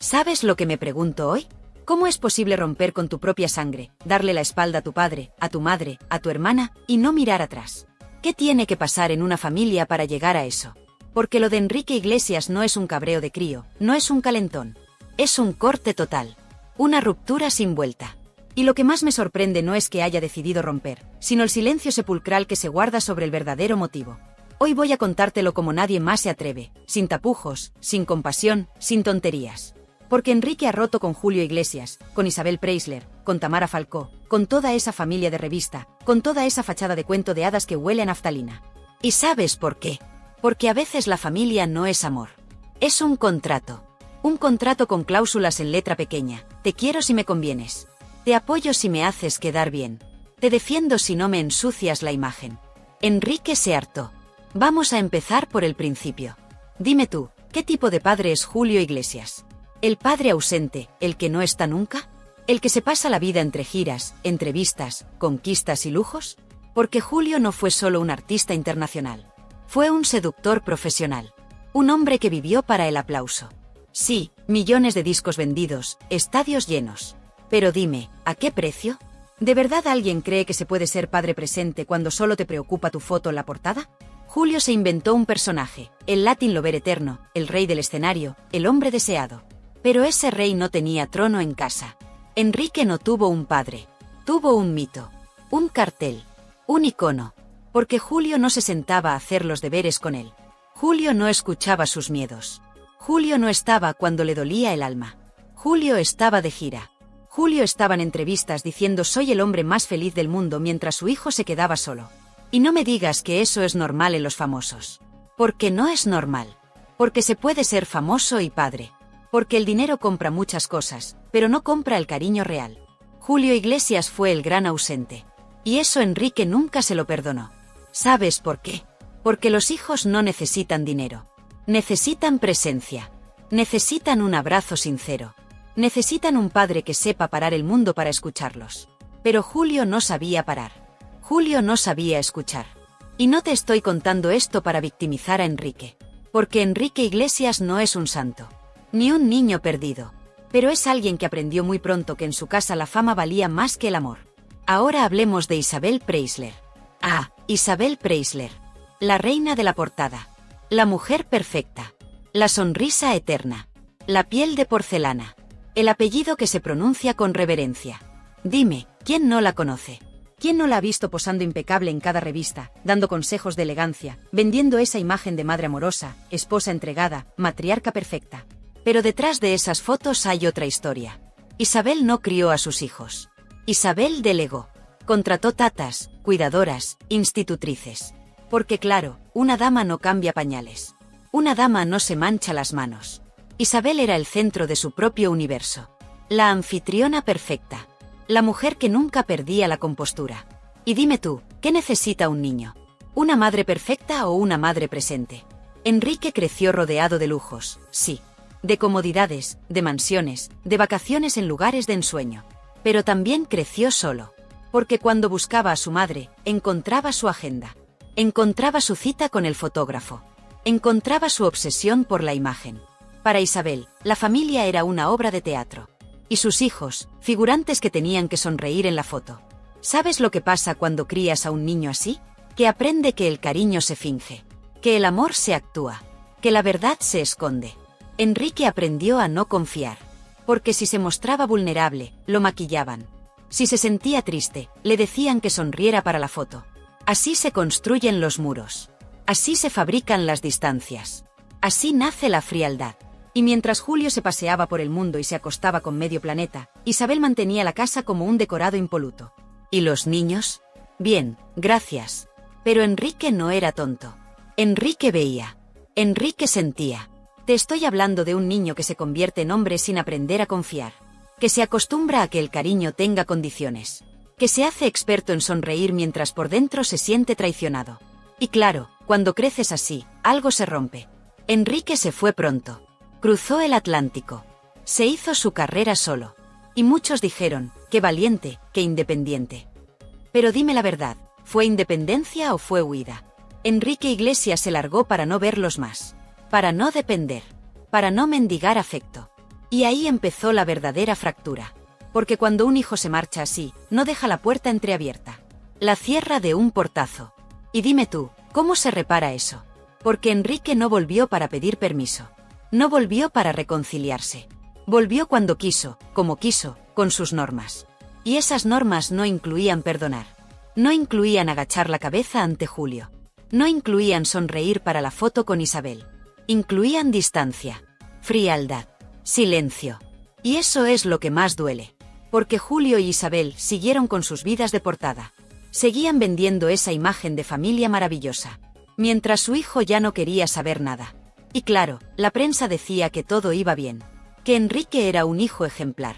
¿Sabes lo que me pregunto hoy? ¿Cómo es posible romper con tu propia sangre, darle la espalda a tu padre, a tu madre, a tu hermana, y no mirar atrás? ¿Qué tiene que pasar en una familia para llegar a eso? Porque lo de Enrique Iglesias no es un cabreo de crío, no es un calentón. Es un corte total. Una ruptura sin vuelta. Y lo que más me sorprende no es que haya decidido romper, sino el silencio sepulcral que se guarda sobre el verdadero motivo. Hoy voy a contártelo como nadie más se atreve, sin tapujos, sin compasión, sin tonterías. Porque Enrique ha roto con Julio Iglesias, con Isabel Preisler, con Tamara Falcó, con toda esa familia de revista, con toda esa fachada de cuento de hadas que huele a naftalina. ¿Y sabes por qué? Porque a veces la familia no es amor. Es un contrato. Un contrato con cláusulas en letra pequeña. Te quiero si me convienes. Te apoyo si me haces quedar bien. Te defiendo si no me ensucias la imagen. Enrique se hartó. Vamos a empezar por el principio. Dime tú, ¿qué tipo de padre es Julio Iglesias? ¿El padre ausente, el que no está nunca? ¿El que se pasa la vida entre giras, entrevistas, conquistas y lujos? Porque Julio no fue solo un artista internacional. Fue un seductor profesional. Un hombre que vivió para el aplauso. Sí, millones de discos vendidos, estadios llenos. Pero dime, ¿a qué precio? ¿De verdad alguien cree que se puede ser padre presente cuando solo te preocupa tu foto en la portada? Julio se inventó un personaje, el Latin Lover eterno, el rey del escenario, el hombre deseado. Pero ese rey no tenía trono en casa. Enrique no tuvo un padre. Tuvo un mito. Un cartel. Un icono. Porque Julio no se sentaba a hacer los deberes con él. Julio no escuchaba sus miedos. Julio no estaba cuando le dolía el alma. Julio estaba de gira. Julio estaba en entrevistas diciendo soy el hombre más feliz del mundo mientras su hijo se quedaba solo. Y no me digas que eso es normal en los famosos. Porque no es normal. Porque se puede ser famoso y padre. Porque el dinero compra muchas cosas, pero no compra el cariño real. Julio Iglesias fue el gran ausente. Y eso Enrique nunca se lo perdonó. ¿Sabes por qué? Porque los hijos no necesitan dinero. Necesitan presencia. Necesitan un abrazo sincero. Necesitan un padre que sepa parar el mundo para escucharlos. Pero Julio no sabía parar. Julio no sabía escuchar. Y no te estoy contando esto para victimizar a Enrique. Porque Enrique Iglesias no es un santo. Ni un niño perdido. Pero es alguien que aprendió muy pronto que en su casa la fama valía más que el amor. Ahora hablemos de Isabel Preisler. Ah, Isabel Preisler. La reina de la portada. La mujer perfecta. La sonrisa eterna. La piel de porcelana. El apellido que se pronuncia con reverencia. Dime, ¿quién no la conoce? ¿Quién no la ha visto posando impecable en cada revista, dando consejos de elegancia, vendiendo esa imagen de madre amorosa, esposa entregada, matriarca perfecta? Pero detrás de esas fotos hay otra historia. Isabel no crió a sus hijos. Isabel delegó. Contrató tatas, cuidadoras, institutrices. Porque claro, una dama no cambia pañales. Una dama no se mancha las manos. Isabel era el centro de su propio universo. La anfitriona perfecta. La mujer que nunca perdía la compostura. Y dime tú, ¿qué necesita un niño? ¿Una madre perfecta o una madre presente? Enrique creció rodeado de lujos, sí. De comodidades, de mansiones, de vacaciones en lugares de ensueño. Pero también creció solo. Porque cuando buscaba a su madre, encontraba su agenda. Encontraba su cita con el fotógrafo. Encontraba su obsesión por la imagen. Para Isabel, la familia era una obra de teatro. Y sus hijos, figurantes que tenían que sonreír en la foto. ¿Sabes lo que pasa cuando crías a un niño así? Que aprende que el cariño se finge. Que el amor se actúa. Que la verdad se esconde. Enrique aprendió a no confiar. Porque si se mostraba vulnerable, lo maquillaban. Si se sentía triste, le decían que sonriera para la foto. Así se construyen los muros. Así se fabrican las distancias. Así nace la frialdad. Y mientras Julio se paseaba por el mundo y se acostaba con medio planeta, Isabel mantenía la casa como un decorado impoluto. ¿Y los niños? Bien, gracias. Pero Enrique no era tonto. Enrique veía. Enrique sentía. Te estoy hablando de un niño que se convierte en hombre sin aprender a confiar. Que se acostumbra a que el cariño tenga condiciones. Que se hace experto en sonreír mientras por dentro se siente traicionado. Y claro, cuando creces así, algo se rompe. Enrique se fue pronto. Cruzó el Atlántico. Se hizo su carrera solo. Y muchos dijeron, qué valiente, qué independiente. Pero dime la verdad, ¿fue independencia o fue huida? Enrique Iglesias se largó para no verlos más. Para no depender. Para no mendigar afecto. Y ahí empezó la verdadera fractura. Porque cuando un hijo se marcha así, no deja la puerta entreabierta. La cierra de un portazo. Y dime tú, ¿cómo se repara eso? Porque Enrique no volvió para pedir permiso. No volvió para reconciliarse. Volvió cuando quiso, como quiso, con sus normas. Y esas normas no incluían perdonar. No incluían agachar la cabeza ante Julio. No incluían sonreír para la foto con Isabel. Incluían distancia, frialdad, silencio. Y eso es lo que más duele. Porque Julio y Isabel siguieron con sus vidas de portada. Seguían vendiendo esa imagen de familia maravillosa. Mientras su hijo ya no quería saber nada. Y claro, la prensa decía que todo iba bien. Que Enrique era un hijo ejemplar.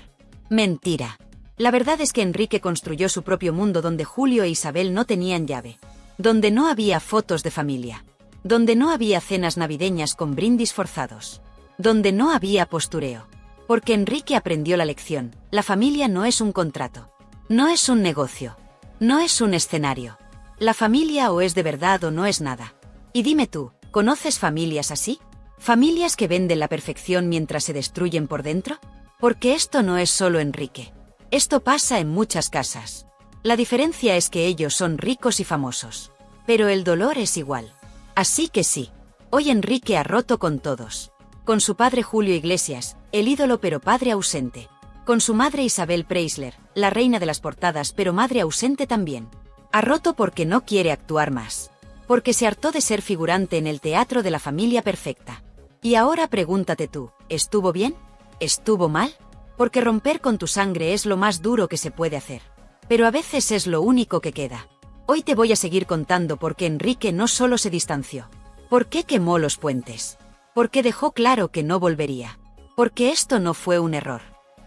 Mentira. La verdad es que Enrique construyó su propio mundo donde Julio e Isabel no tenían llave. Donde no había fotos de familia. Donde no había cenas navideñas con brindis forzados. Donde no había postureo. Porque Enrique aprendió la lección. La familia no es un contrato. No es un negocio. No es un escenario. La familia o es de verdad o no es nada. Y dime tú, ¿conoces familias así? ¿Familias que venden la perfección mientras se destruyen por dentro? Porque esto no es solo Enrique. Esto pasa en muchas casas. La diferencia es que ellos son ricos y famosos. Pero el dolor es igual. Así que sí. Hoy Enrique ha roto con todos. Con su padre Julio Iglesias, el ídolo pero padre ausente. Con su madre Isabel Preisler, la reina de las portadas pero madre ausente también. Ha roto porque no quiere actuar más. Porque se hartó de ser figurante en el teatro de la familia perfecta. Y ahora pregúntate tú, ¿estuvo bien? ¿Estuvo mal? Porque romper con tu sangre es lo más duro que se puede hacer. Pero a veces es lo único que queda. Hoy te voy a seguir contando por qué Enrique no solo se distanció. ¿Por qué quemó los puentes? Porque dejó claro que no volvería. Porque esto no fue un error.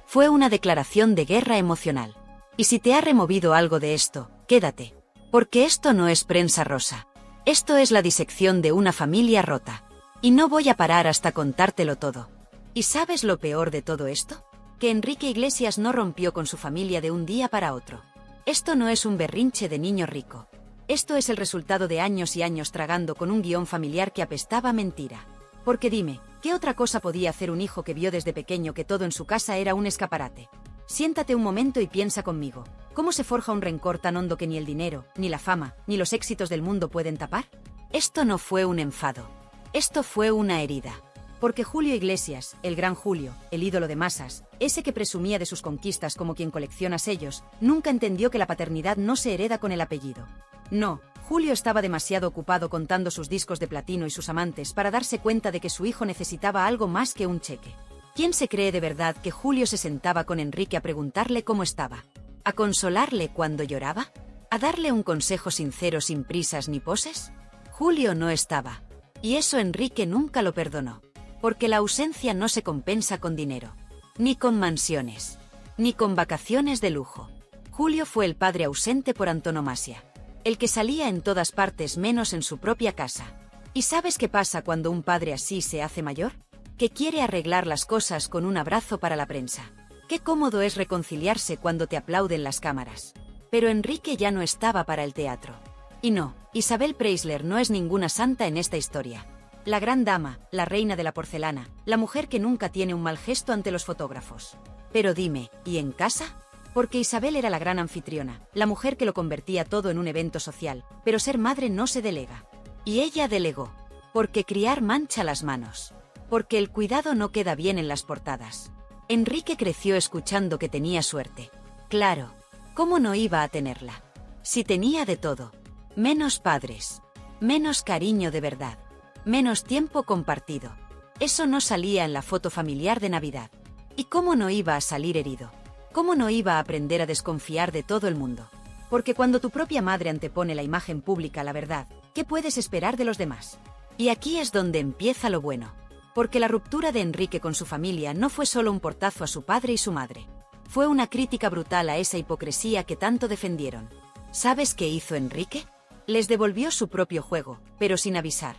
Fue una declaración de guerra emocional. Y si te ha removido algo de esto, quédate. Porque esto no es prensa rosa. Esto es la disección de una familia rota. Y no voy a parar hasta contártelo todo. ¿Y sabes lo peor de todo esto? Que Enrique Iglesias no rompió con su familia de un día para otro. Esto no es un berrinche de niño rico. Esto es el resultado de años y años tragando con un guión familiar que apestaba a mentira. Porque dime, ¿qué otra cosa podía hacer un hijo que vio desde pequeño que todo en su casa era un escaparate? Siéntate un momento y piensa conmigo. ¿Cómo se forja un rencor tan hondo que ni el dinero, ni la fama, ni los éxitos del mundo pueden tapar? Esto no fue un enfado. Esto fue una herida. Porque Julio Iglesias, el gran Julio, el ídolo de masas, ese que presumía de sus conquistas como quien colecciona sellos, nunca entendió que la paternidad no se hereda con el apellido. No, Julio estaba demasiado ocupado contando sus discos de platino y sus amantes para darse cuenta de que su hijo necesitaba algo más que un cheque. ¿Quién se cree de verdad que Julio se sentaba con Enrique a preguntarle cómo estaba? ¿A consolarle cuando lloraba? ¿A darle un consejo sincero sin prisas ni poses? Julio no estaba. Y eso Enrique nunca lo perdonó. Porque la ausencia no se compensa con dinero. Ni con mansiones. Ni con vacaciones de lujo. Julio fue el padre ausente por antonomasia. El que salía en todas partes menos en su propia casa. ¿Y sabes qué pasa cuando un padre así se hace mayor? Que quiere arreglar las cosas con un abrazo para la prensa. Qué cómodo es reconciliarse cuando te aplauden las cámaras. Pero Enrique ya no estaba para el teatro. Y no, Isabel Preisler no es ninguna santa en esta historia. La gran dama, la reina de la porcelana, la mujer que nunca tiene un mal gesto ante los fotógrafos. Pero dime, ¿y en casa? Porque Isabel era la gran anfitriona, la mujer que lo convertía todo en un evento social, pero ser madre no se delega. Y ella delegó. Porque criar mancha las manos. Porque el cuidado no queda bien en las portadas. Enrique creció escuchando que tenía suerte. Claro, ¿cómo no iba a tenerla? Si tenía de todo. Menos padres. Menos cariño de verdad. Menos tiempo compartido. Eso no salía en la foto familiar de Navidad. ¿Y cómo no iba a salir herido? ¿Cómo no iba a aprender a desconfiar de todo el mundo? Porque cuando tu propia madre antepone la imagen pública a la verdad, ¿qué puedes esperar de los demás? Y aquí es donde empieza lo bueno. Porque la ruptura de Enrique con su familia no fue solo un portazo a su padre y su madre. Fue una crítica brutal a esa hipocresía que tanto defendieron. ¿Sabes qué hizo Enrique? Les devolvió su propio juego, pero sin avisar.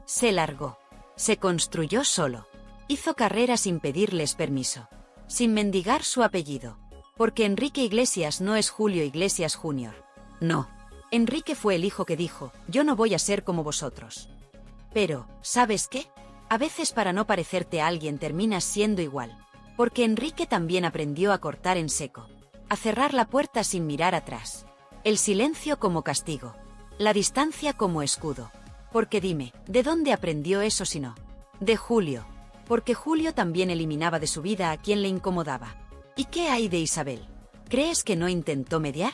Se largó. Se construyó solo. Hizo carrera sin pedirles permiso. Sin mendigar su apellido. Porque Enrique Iglesias no es Julio Iglesias Jr. No. Enrique fue el hijo que dijo, yo no voy a ser como vosotros. Pero, ¿sabes qué? A veces para no parecerte a alguien terminas siendo igual. Porque Enrique también aprendió a cortar en seco, a cerrar la puerta sin mirar atrás, el silencio como castigo, la distancia como escudo. Porque dime, ¿de dónde aprendió eso si no? De Julio. Porque Julio también eliminaba de su vida a quien le incomodaba. ¿Y qué hay de Isabel? ¿Crees que no intentó mediar?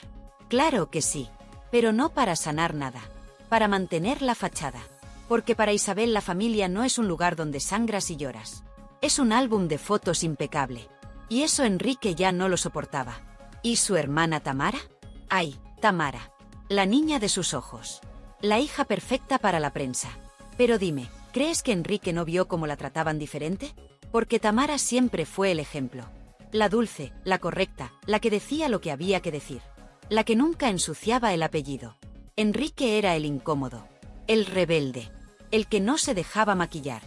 Claro que sí, pero no para sanar nada, para mantener la fachada. Porque para Isabel la familia no es un lugar donde sangras y lloras. Es un álbum de fotos impecable. Y eso Enrique ya no lo soportaba. ¿Y su hermana Tamara? Ay, Tamara. La niña de sus ojos. La hija perfecta para la prensa. Pero dime, ¿crees que Enrique no vio cómo la trataban diferente? Porque Tamara siempre fue el ejemplo. La dulce, la correcta, la que decía lo que había que decir. La que nunca ensuciaba el apellido. Enrique era el incómodo. El rebelde. El que no se dejaba maquillar.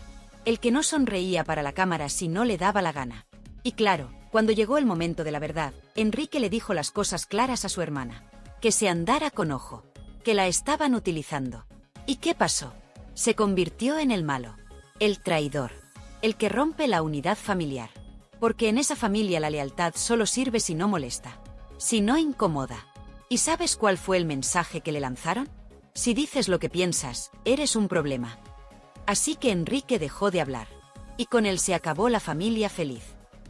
El que no sonreía para la cámara si no le daba la gana. Y claro, cuando llegó el momento de la verdad, Enrique le dijo las cosas claras a su hermana. Que se andara con ojo. Que la estaban utilizando. ¿Y qué pasó? Se convirtió en el malo. El traidor. El que rompe la unidad familiar. Porque en esa familia la lealtad solo sirve si no molesta. Si no incomoda. ¿Y sabes cuál fue el mensaje que le lanzaron? Si dices lo que piensas, eres un problema. Así que Enrique dejó de hablar. Y con él se acabó la familia feliz.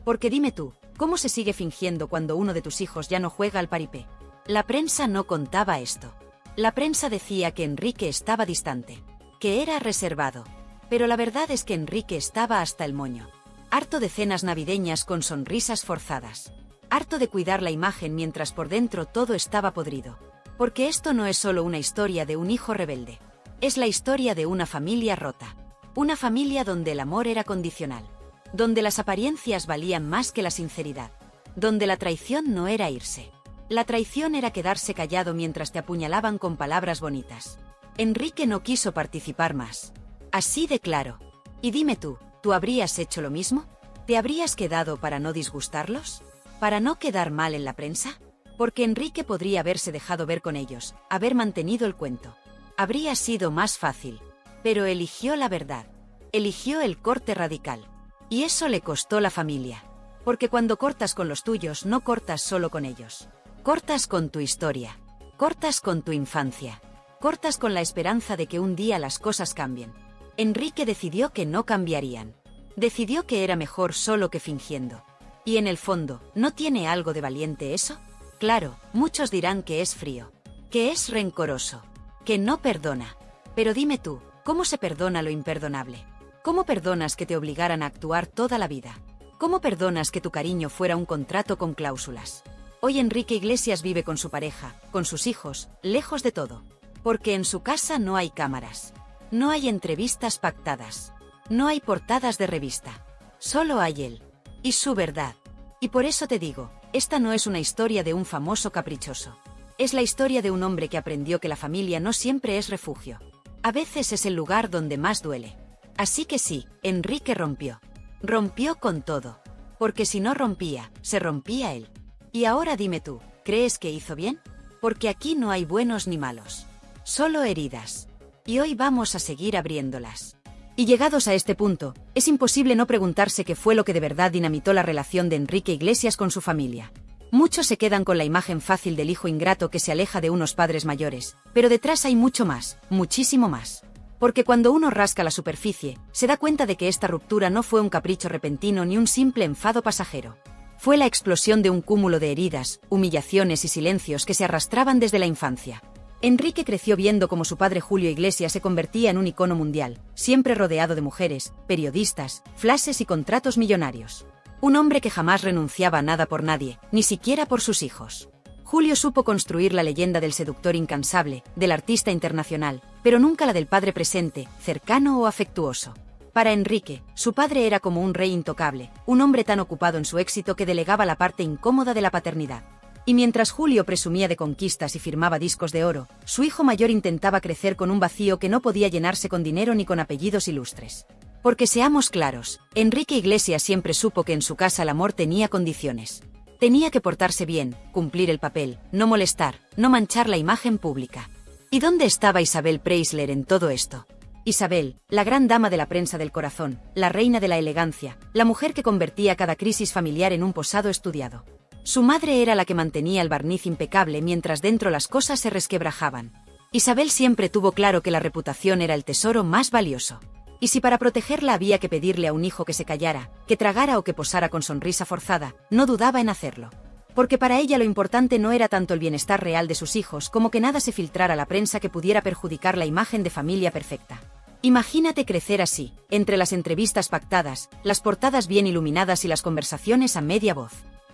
Porque dime tú, ¿cómo se sigue fingiendo cuando uno de tus hijos ya no juega al paripé? La prensa no contaba esto. La prensa decía que Enrique estaba distante, que era reservado. Pero la verdad es que Enrique estaba hasta el moño. Harto de cenas navideñas con sonrisas forzadas. Harto de cuidar la imagen mientras por dentro todo estaba podrido. Porque esto no es solo una historia de un hijo rebelde. Es la historia de una familia rota. Una familia donde el amor era condicional. Donde las apariencias valían más que la sinceridad. Donde la traición no era irse. La traición era quedarse callado mientras te apuñalaban con palabras bonitas. Enrique no quiso participar más. Así de claro. Y dime tú, ¿tú habrías hecho lo mismo? ¿Te habrías quedado para no disgustarlos? ¿Para no quedar mal en la prensa? Porque Enrique podría haberse dejado ver con ellos, haber mantenido el cuento. Habría sido más fácil. Pero eligió la verdad. Eligió el corte radical. Y eso le costó la familia. Porque cuando cortas con los tuyos no cortas solo con ellos. Cortas con tu historia. Cortas con tu infancia. Cortas con la esperanza de que un día las cosas cambien. Enrique decidió que no cambiarían. Decidió que era mejor solo que fingiendo. Y en el fondo, ¿no tiene algo de valiente eso? Claro, muchos dirán que es frío. Que es rencoroso. Que no perdona. Pero dime tú, ¿cómo se perdona lo imperdonable? ¿Cómo perdonas que te obligaran a actuar toda la vida? ¿Cómo perdonas que tu cariño fuera un contrato con cláusulas? Hoy Enrique Iglesias vive con su pareja, con sus hijos, lejos de todo. Porque en su casa no hay cámaras. No hay entrevistas pactadas. No hay portadas de revista. Solo hay él. Y su verdad. Y por eso te digo, esta no es una historia de un famoso caprichoso. Es la historia de un hombre que aprendió que la familia no siempre es refugio. A veces es el lugar donde más duele. Así que sí, Enrique rompió. Rompió con todo. Porque si no rompía, se rompía él. Y ahora dime tú, ¿crees que hizo bien? Porque aquí no hay buenos ni malos. Solo heridas. Y hoy vamos a seguir abriéndolas. Y llegados a este punto, es imposible no preguntarse qué fue lo que de verdad dinamitó la relación de Enrique Iglesias con su familia. Muchos se quedan con la imagen fácil del hijo ingrato que se aleja de unos padres mayores, pero detrás hay mucho más, muchísimo más. Porque cuando uno rasca la superficie, se da cuenta de que esta ruptura no fue un capricho repentino ni un simple enfado pasajero. Fue la explosión de un cúmulo de heridas, humillaciones y silencios que se arrastraban desde la infancia. Enrique creció viendo cómo su padre Julio Iglesias se convertía en un icono mundial, siempre rodeado de mujeres, periodistas, flashes y contratos millonarios. Un hombre que jamás renunciaba a nada por nadie, ni siquiera por sus hijos. Julio supo construir la leyenda del seductor incansable, del artista internacional, pero nunca la del padre presente, cercano o afectuoso. Para Enrique, su padre era como un rey intocable, un hombre tan ocupado en su éxito que delegaba la parte incómoda de la paternidad. Y mientras Julio presumía de conquistas y firmaba discos de oro, su hijo mayor intentaba crecer con un vacío que no podía llenarse con dinero ni con apellidos ilustres. Porque seamos claros, Enrique Iglesias siempre supo que en su casa el amor tenía condiciones. Tenía que portarse bien, cumplir el papel, no molestar, no manchar la imagen pública. ¿Y dónde estaba Isabel Preisler en todo esto? Isabel, la gran dama de la prensa del corazón, la reina de la elegancia, la mujer que convertía cada crisis familiar en un posado estudiado. Su madre era la que mantenía el barniz impecable mientras dentro las cosas se resquebrajaban. Isabel siempre tuvo claro que la reputación era el tesoro más valioso. Y si para protegerla había que pedirle a un hijo que se callara, que tragara o que posara con sonrisa forzada, no dudaba en hacerlo. Porque para ella lo importante no era tanto el bienestar real de sus hijos como que nada se filtrara a la prensa que pudiera perjudicar la imagen de familia perfecta. Imagínate crecer así, entre las entrevistas pactadas, las portadas bien iluminadas y las conversaciones a media voz.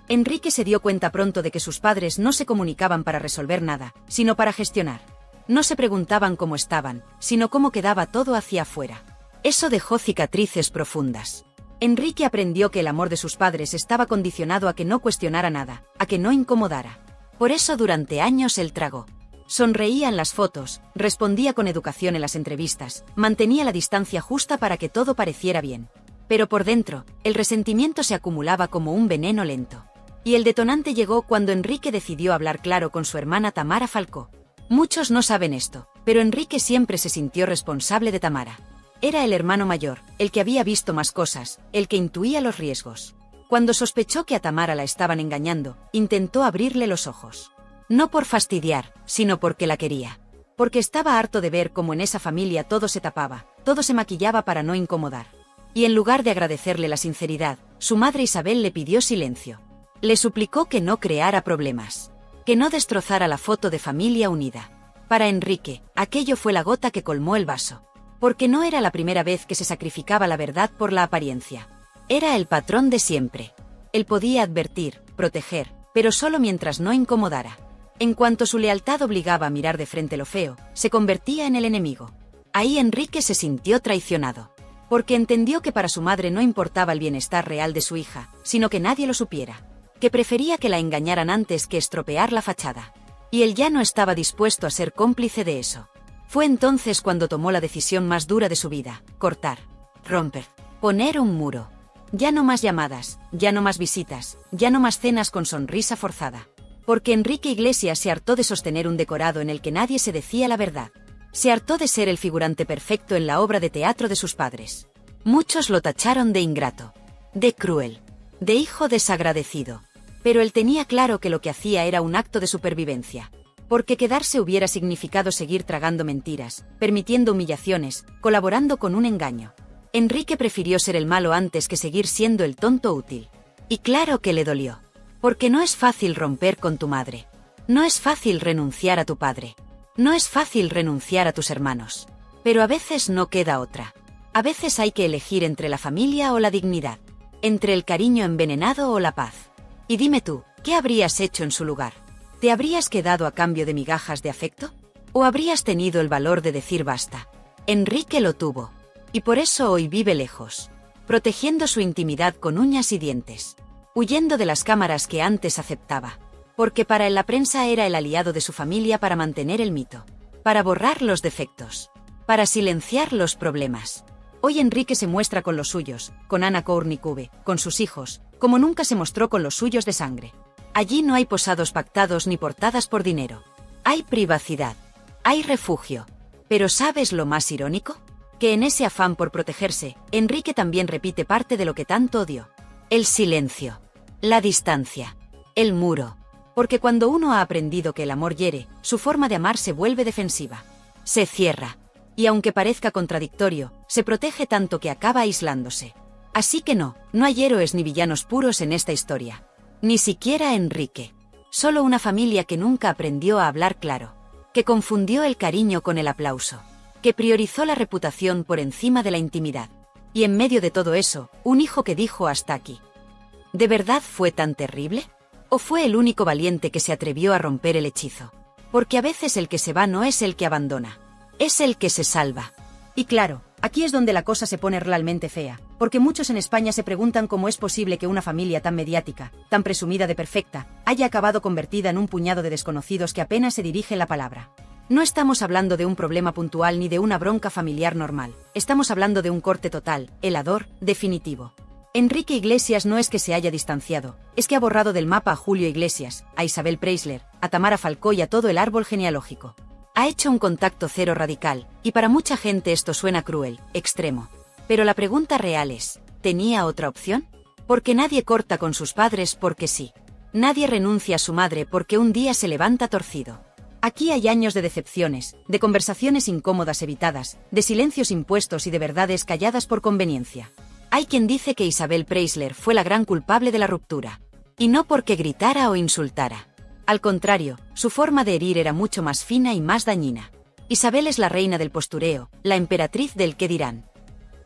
Enrique se dio cuenta pronto de que sus padres no se comunicaban para resolver nada, sino para gestionar. No se preguntaban cómo estaban, sino cómo quedaba todo hacia afuera. Eso dejó cicatrices profundas. Enrique aprendió que el amor de sus padres estaba condicionado a que no cuestionara nada, a que no incomodara. Por eso durante años él tragó. Sonreía en las fotos, respondía con educación en las entrevistas, mantenía la distancia justa para que todo pareciera bien. Pero por dentro, el resentimiento se acumulaba como un veneno lento. Y el detonante llegó cuando Enrique decidió hablar claro con su hermana Tamara Falcó. Muchos no saben esto, pero Enrique siempre se sintió responsable de Tamara. Era el hermano mayor, el que había visto más cosas, el que intuía los riesgos. Cuando sospechó que a Tamara la estaban engañando, intentó abrirle los ojos. No por fastidiar, sino porque la quería. Porque estaba harto de ver cómo en esa familia todo se tapaba, todo se maquillaba para no incomodar. Y en lugar de agradecerle la sinceridad, su madre Isabel le pidió silencio. Le suplicó que no creara problemas. Que no destrozara la foto de familia unida. Para Enrique, aquello fue la gota que colmó el vaso. Porque no era la primera vez que se sacrificaba la verdad por la apariencia. Era el patrón de siempre. Él podía advertir, proteger, pero solo mientras no incomodara. En cuanto su lealtad obligaba a mirar de frente lo feo, se convertía en el enemigo. Ahí Enrique se sintió traicionado. Porque entendió que para su madre no importaba el bienestar real de su hija, sino que nadie lo supiera. Que prefería que la engañaran antes que estropear la fachada. Y él ya no estaba dispuesto a ser cómplice de eso. Fue entonces cuando tomó la decisión más dura de su vida: cortar, romper, poner un muro. Ya no más llamadas, ya no más visitas, ya no más cenas con sonrisa forzada. Porque Enrique Iglesias se hartó de sostener un decorado en el que nadie se decía la verdad. Se hartó de ser el figurante perfecto en la obra de teatro de sus padres. Muchos lo tacharon de ingrato, de cruel, de hijo desagradecido. Pero él tenía claro que lo que hacía era un acto de supervivencia. Porque quedarse hubiera significado seguir tragando mentiras, permitiendo humillaciones, colaborando con un engaño. Enrique prefirió ser el malo antes que seguir siendo el tonto útil. Y claro que le dolió. Porque no es fácil romper con tu madre. No es fácil renunciar a tu padre. No es fácil renunciar a tus hermanos. Pero a veces no queda otra. A veces hay que elegir entre la familia o la dignidad. Entre el cariño envenenado o la paz. Y dime tú, ¿qué habrías hecho en su lugar? ¿Te habrías quedado a cambio de migajas de afecto? ¿O habrías tenido el valor de decir basta? Enrique lo tuvo. Y por eso hoy vive lejos. Protegiendo su intimidad con uñas y dientes. Huyendo de las cámaras que antes aceptaba. Porque para él la prensa era el aliado de su familia para mantener el mito. Para borrar los defectos. Para silenciar los problemas. Hoy Enrique se muestra con los suyos, con Ana Kournikube, con sus hijos, como nunca se mostró con los suyos de sangre. Allí no hay posados pactados ni portadas por dinero. Hay privacidad. Hay refugio. Pero ¿sabes lo más irónico? Que en ese afán por protegerse, Enrique también repite parte de lo que tanto odió. El silencio. La distancia. El muro. Porque cuando uno ha aprendido que el amor hiere, su forma de amar se vuelve defensiva. Se cierra. Y aunque parezca contradictorio, se protege tanto que acaba aislándose. Así que no hay héroes ni villanos puros en esta historia. Ni siquiera Enrique. Solo una familia que nunca aprendió a hablar claro. Que confundió el cariño con el aplauso. Que priorizó la reputación por encima de la intimidad. Y en medio de todo eso, un hijo que dijo hasta aquí. ¿De verdad fue tan terrible? ¿O fue el único valiente que se atrevió a romper el hechizo? Porque a veces el que se va no es el que abandona. Es el que se salva. Y claro, aquí es donde la cosa se pone realmente fea, porque muchos en España se preguntan cómo es posible que una familia tan mediática, tan presumida de perfecta, haya acabado convertida en un puñado de desconocidos que apenas se dirige la palabra. No estamos hablando de un problema puntual ni de una bronca familiar normal, estamos hablando de un corte total, helador, definitivo. Enrique Iglesias no es que se haya distanciado, es que ha borrado del mapa a Julio Iglesias, a Isabel Preisler, a Tamara Falcó y a todo el árbol genealógico. Ha hecho un contacto cero radical, y para mucha gente esto suena cruel, extremo. Pero la pregunta real es, ¿tenía otra opción? Porque nadie corta con sus padres porque sí. Nadie renuncia a su madre porque un día se levanta torcido. Aquí hay años de decepciones, de conversaciones incómodas evitadas, de silencios impuestos y de verdades calladas por conveniencia. Hay quien dice que Isabel Preisler fue la gran culpable de la ruptura. Y no porque gritara o insultara. Al contrario, su forma de herir era mucho más fina y más dañina. Isabel es la reina del postureo, la emperatriz del qué dirán.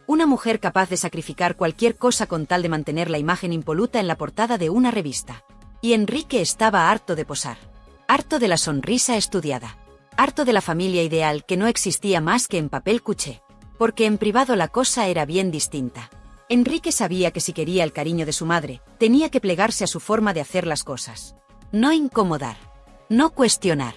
Una mujer capaz de sacrificar cualquier cosa con tal de mantener la imagen impoluta en la portada de una revista. Y Enrique estaba harto de posar. Harto de la sonrisa estudiada. Harto de la familia ideal que no existía más que en papel cuché. Porque en privado la cosa era bien distinta. Enrique sabía que si quería el cariño de su madre, tenía que plegarse a su forma de hacer las cosas. No incomodar. No cuestionar.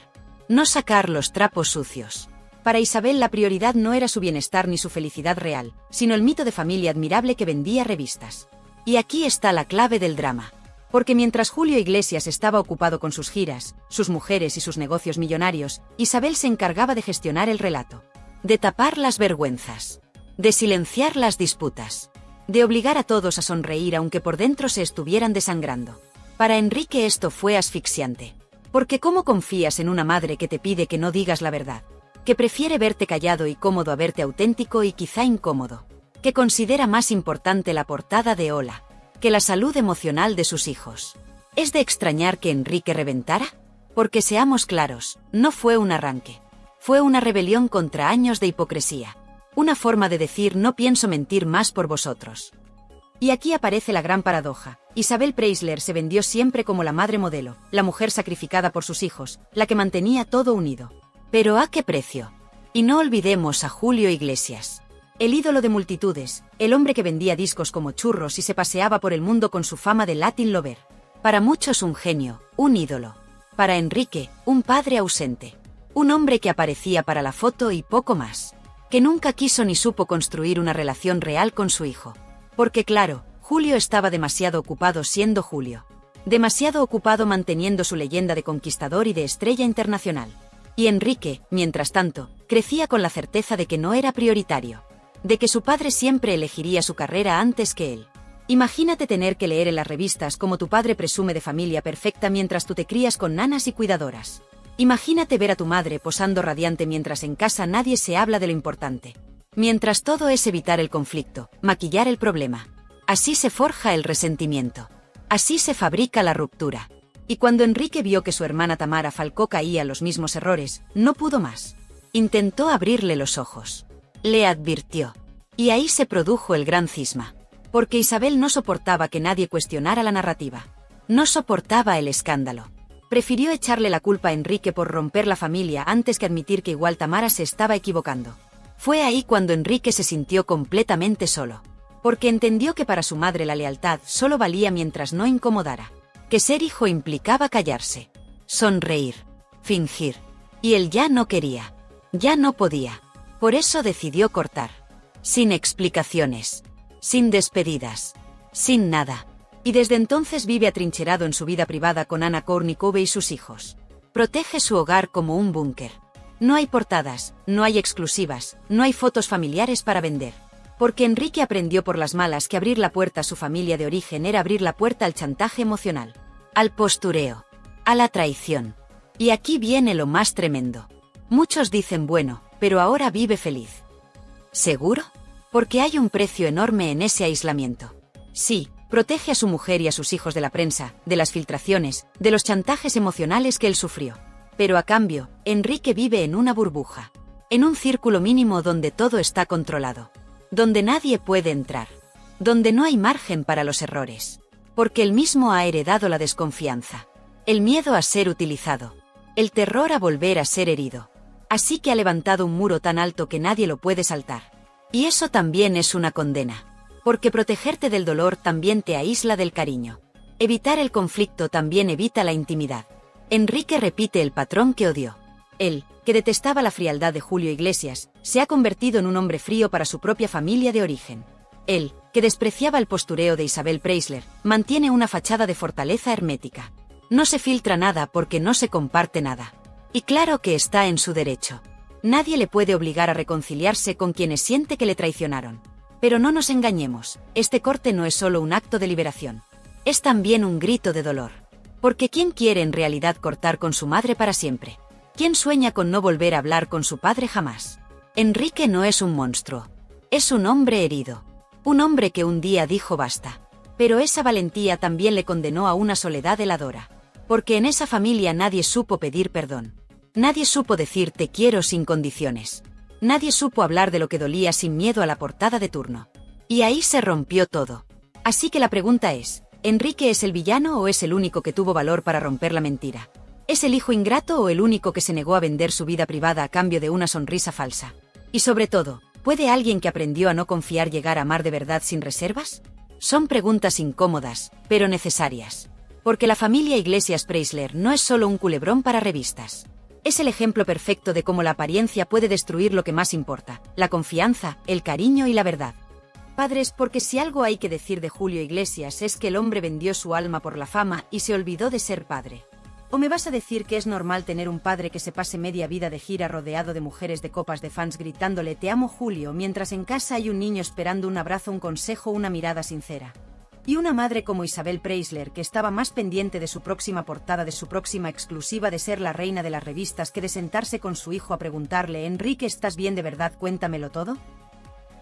No sacar los trapos sucios. Para Isabel la prioridad no era su bienestar ni su felicidad real, sino el mito de familia admirable que vendía revistas. Y aquí está la clave del drama. Porque mientras Julio Iglesias estaba ocupado con sus giras, sus mujeres y sus negocios millonarios, Isabel se encargaba de gestionar el relato. De tapar las vergüenzas. De silenciar las disputas. De obligar a todos a sonreír aunque por dentro se estuvieran desangrando. Para Enrique esto fue asfixiante. Porque ¿cómo confías en una madre que te pide que no digas la verdad? Que prefiere verte callado y cómodo a verte auténtico y quizá incómodo. Que considera más importante la portada de Hola que la salud emocional de sus hijos. ¿Es de extrañar que Enrique reventara? Porque seamos claros, no fue un arranque. Fue una rebelión contra años de hipocresía. Una forma de decir no pienso mentir más por vosotros. Y aquí aparece la gran paradoja. Isabel Preisler se vendió siempre como la madre modelo, la mujer sacrificada por sus hijos, la que mantenía todo unido. ¿Pero a qué precio? Y no olvidemos a Julio Iglesias. El ídolo de multitudes, el hombre que vendía discos como churros y se paseaba por el mundo con su fama de Latin lover. Para muchos un genio, un ídolo. Para Enrique, un padre ausente. Un hombre que aparecía para la foto y poco más. Que nunca quiso ni supo construir una relación real con su hijo. Porque claro, Julio estaba demasiado ocupado siendo Julio. Demasiado ocupado manteniendo su leyenda de conquistador y de estrella internacional. Y Enrique, mientras tanto, crecía con la certeza de que no era prioritario. De que su padre siempre elegiría su carrera antes que él. Imagínate tener que leer en las revistas cómo tu padre presume de familia perfecta mientras tú te crías con nanas y cuidadoras. Imagínate ver a tu madre posando radiante mientras en casa nadie se habla de lo importante. Mientras todo es evitar el conflicto, maquillar el problema. Así se forja el resentimiento. Así se fabrica la ruptura. Y cuando Enrique vio que su hermana Tamara Falcó caía los mismos errores, no pudo más. Intentó abrirle los ojos. Le advirtió. Y ahí se produjo el gran cisma. Porque Isabel no soportaba que nadie cuestionara la narrativa. No soportaba el escándalo. Prefirió echarle la culpa a Enrique por romper la familia antes que admitir que igual Tamara se estaba equivocando. Fue ahí cuando Enrique se sintió completamente solo. Porque entendió que para su madre la lealtad solo valía mientras no incomodara. Que ser hijo implicaba callarse. Sonreír. Fingir. Y él ya no quería. Ya no podía. Por eso decidió cortar. Sin explicaciones. Sin despedidas. Sin nada. Y desde entonces vive atrincherado en su vida privada con Anna Kournikova y sus hijos. Protege su hogar como un búnker. No hay portadas, no hay exclusivas, no hay fotos familiares para vender. Porque Enrique aprendió por las malas que abrir la puerta a su familia de origen era abrir la puerta al chantaje emocional. Al postureo. A la traición. Y aquí viene lo más tremendo. Muchos dicen bueno, pero ahora vive feliz. ¿Seguro? Porque hay un precio enorme en ese aislamiento. Sí, protege a su mujer y a sus hijos de la prensa, de las filtraciones, de los chantajes emocionales que él sufrió. Pero a cambio, Enrique vive en una burbuja. En un círculo mínimo donde todo está controlado. Donde nadie puede entrar. Donde no hay margen para los errores. Porque él mismo ha heredado la desconfianza. El miedo a ser utilizado. El terror a volver a ser herido. Así que ha levantado un muro tan alto que nadie lo puede saltar. Y eso también es una condena. Porque protegerte del dolor también te aísla del cariño. Evitar el conflicto también evita la intimidad. Enrique repite el patrón que odió. Él, que detestaba la frialdad de Julio Iglesias, se ha convertido en un hombre frío para su propia familia de origen. Él, que despreciaba el postureo de Isabel Preisler, mantiene una fachada de fortaleza hermética. No se filtra nada porque no se comparte nada. Y claro que está en su derecho. Nadie le puede obligar a reconciliarse con quienes siente que le traicionaron. Pero no nos engañemos, este corte no es solo un acto de liberación. Es también un grito de dolor. Porque ¿quién quiere en realidad cortar con su madre para siempre? ¿Quién sueña con no volver a hablar con su padre jamás? Enrique no es un monstruo. Es un hombre herido. Un hombre que un día dijo basta. Pero esa valentía también le condenó a una soledad heladora. Porque en esa familia nadie supo pedir perdón. Nadie supo decir te quiero sin condiciones. Nadie supo hablar de lo que dolía sin miedo a la portada de turno. Y ahí se rompió todo. Así que la pregunta es, ¿Enrique es el villano o es el único que tuvo valor para romper la mentira? ¿Es el hijo ingrato o el único que se negó a vender su vida privada a cambio de una sonrisa falsa? Y sobre todo, ¿puede alguien que aprendió a no confiar llegar a amar de verdad sin reservas? Son preguntas incómodas, pero necesarias. Porque la familia Iglesias Preisler no es solo un culebrón para revistas. Es el ejemplo perfecto de cómo la apariencia puede destruir lo que más importa, la confianza, el cariño y la verdad. Padres, porque si algo hay que decir de Julio Iglesias es que el hombre vendió su alma por la fama y se olvidó de ser padre. ¿O me vas a decir que es normal tener un padre que se pase media vida de gira rodeado de mujeres de copas de fans gritándole «Te amo, Julio», mientras en casa hay un niño esperando un abrazo, un consejo, una mirada sincera? Y una madre como Isabel Preisler que estaba más pendiente de su próxima portada, de su próxima exclusiva, de ser la reina de las revistas que de sentarse con su hijo a preguntarle «Enrique, ¿estás bien de verdad? Cuéntamelo todo».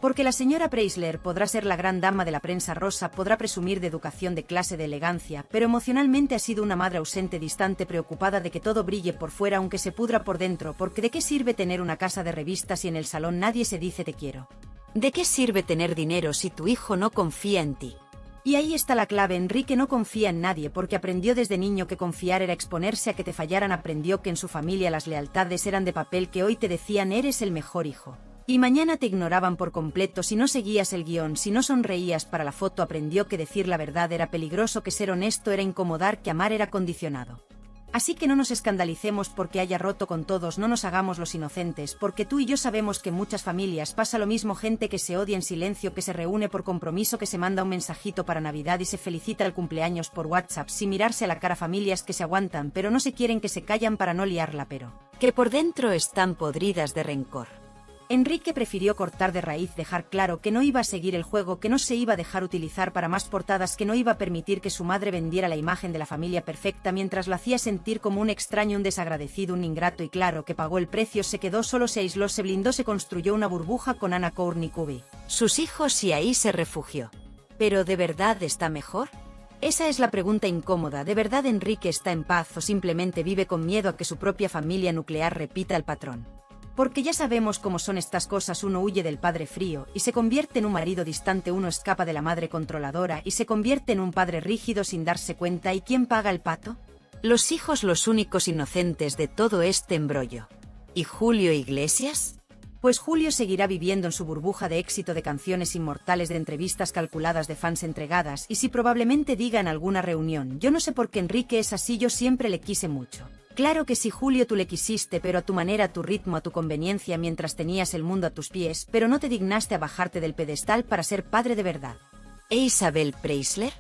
Porque la señora Preisler podrá ser la gran dama de la prensa rosa, podrá presumir de educación, de clase, de elegancia, pero emocionalmente ha sido una madre ausente, distante, preocupada de que todo brille por fuera aunque se pudra por dentro, porque ¿de qué sirve tener una casa de revistas si en el salón nadie se dice te quiero? ¿De qué sirve tener dinero si tu hijo no confía en ti? Y ahí está la clave, Enrique no confía en nadie porque aprendió desde niño que confiar era exponerse a que te fallaran, aprendió que en su familia las lealtades eran de papel, que hoy te decían eres el mejor hijo. Y mañana te ignoraban por completo si no seguías el guión, si no sonreías para la foto. Aprendió que decir la verdad era peligroso, que ser honesto era incomodar, que amar era condicionado. Así que no nos escandalicemos porque haya roto con todos, no nos hagamos los inocentes, porque tú y yo sabemos que en muchas familias pasa lo mismo, gente que se odia en silencio, que se reúne por compromiso, que se manda un mensajito para Navidad y se felicita el cumpleaños por WhatsApp sin mirarse a la cara, familias que se aguantan pero no se quieren, que se callan para no liarla pero que por dentro están podridas de rencor. Enrique prefirió cortar de raíz, dejar claro que no iba a seguir el juego, que no se iba a dejar utilizar para más portadas, que no iba a permitir que su madre vendiera la imagen de la familia perfecta mientras lo hacía sentir como un extraño, un desagradecido, un ingrato, y claro que pagó el precio, se quedó solo, se aisló, se blindó, se construyó una burbuja con Anna Kournikova, sus hijos, y ahí se refugió. ¿Pero de verdad está mejor? Esa es la pregunta incómoda. ¿De verdad Enrique está en paz o simplemente vive con miedo a que su propia familia nuclear repita el patrón? Porque ya sabemos cómo son estas cosas, uno huye del padre frío y se convierte en un marido distante, uno escapa de la madre controladora y se convierte en un padre rígido sin darse cuenta. ¿Y quién paga el pato? Los hijos, los únicos inocentes de todo este embrollo. ¿Y Julio Iglesias? Pues Julio seguirá viviendo en su burbuja de éxito, de canciones inmortales, de entrevistas calculadas, de fans entregadas, y si probablemente diga en alguna reunión, yo no sé por qué Enrique es así, yo siempre le quise mucho. Claro que sí, Julio, tú le quisiste, pero a tu manera, a tu ritmo, a tu conveniencia, mientras tenías el mundo a tus pies, pero no te dignaste a bajarte del pedestal para ser padre de verdad. ¿E Isabel Preisler?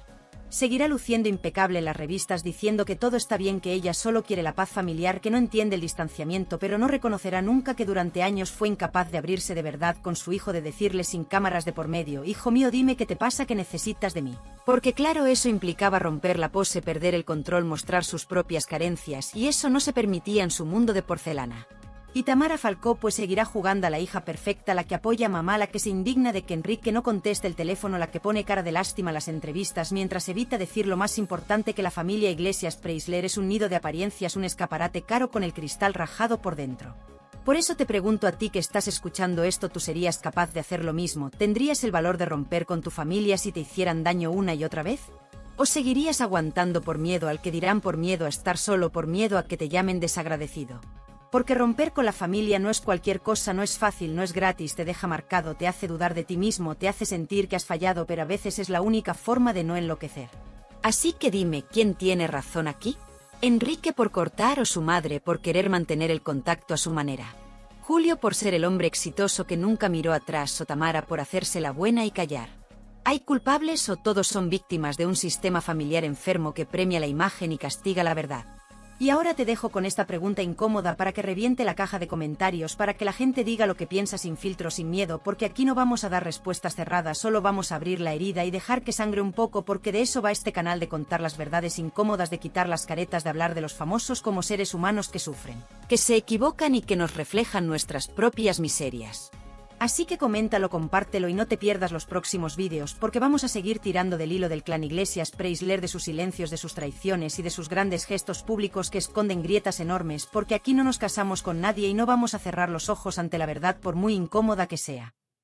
Seguirá luciendo impecable en las revistas diciendo que todo está bien, que ella solo quiere la paz familiar, que no entiende el distanciamiento, pero no reconocerá nunca que durante años fue incapaz de abrirse de verdad con su hijo, de decirle sin cámaras de por medio, hijo mío, dime qué te pasa, qué necesitas de mí. Porque claro, eso implicaba romper la pose, perder el control, mostrar sus propias carencias, y eso no se permitía en su mundo de porcelana. Y Tamara Falcó pues seguirá jugando a la hija perfecta, la que apoya a mamá, la que se indigna de que Enrique no conteste el teléfono, la que pone cara de lástima a las entrevistas mientras evita decir lo más importante, que la familia Iglesias Preisler es un nido de apariencias, un escaparate caro con el cristal rajado por dentro. Por eso te pregunto a ti que estás escuchando esto, ¿tú serías capaz de hacer lo mismo? ¿Tendrías el valor de romper con tu familia si te hicieran daño una y otra vez? ¿O seguirías aguantando por miedo al que dirán, por miedo a estar solo, por miedo a que te llamen desagradecido? Porque romper con la familia no es cualquier cosa, no es fácil, no es gratis, te deja marcado, te hace dudar de ti mismo, te hace sentir que has fallado, pero a veces es la única forma de no enloquecer. Así que dime, ¿quién tiene razón aquí? ¿Enrique por cortar o su madre por querer mantener el contacto a su manera? ¿Julio por ser el hombre exitoso que nunca miró atrás o Tamara por hacerse la buena y callar? ¿Hay culpables o todos son víctimas de un sistema familiar enfermo que premia la imagen y castiga la verdad? Y ahora te dejo con esta pregunta incómoda para que reviente la caja de comentarios, para que la gente diga lo que piensa sin filtro, sin miedo, porque aquí no vamos a dar respuestas cerradas, solo vamos a abrir la herida y dejar que sangre un poco, porque de eso va este canal, de contar las verdades incómodas, de quitar las caretas, de hablar de los famosos como seres humanos que sufren, que se equivocan y que nos reflejan nuestras propias miserias. Así que coméntalo, compártelo y no te pierdas los próximos vídeos, porque vamos a seguir tirando del hilo del clan Iglesias Preisler, de sus silencios, de sus traiciones y de sus grandes gestos públicos que esconden grietas enormes, porque aquí no nos casamos con nadie y no vamos a cerrar los ojos ante la verdad por muy incómoda que sea.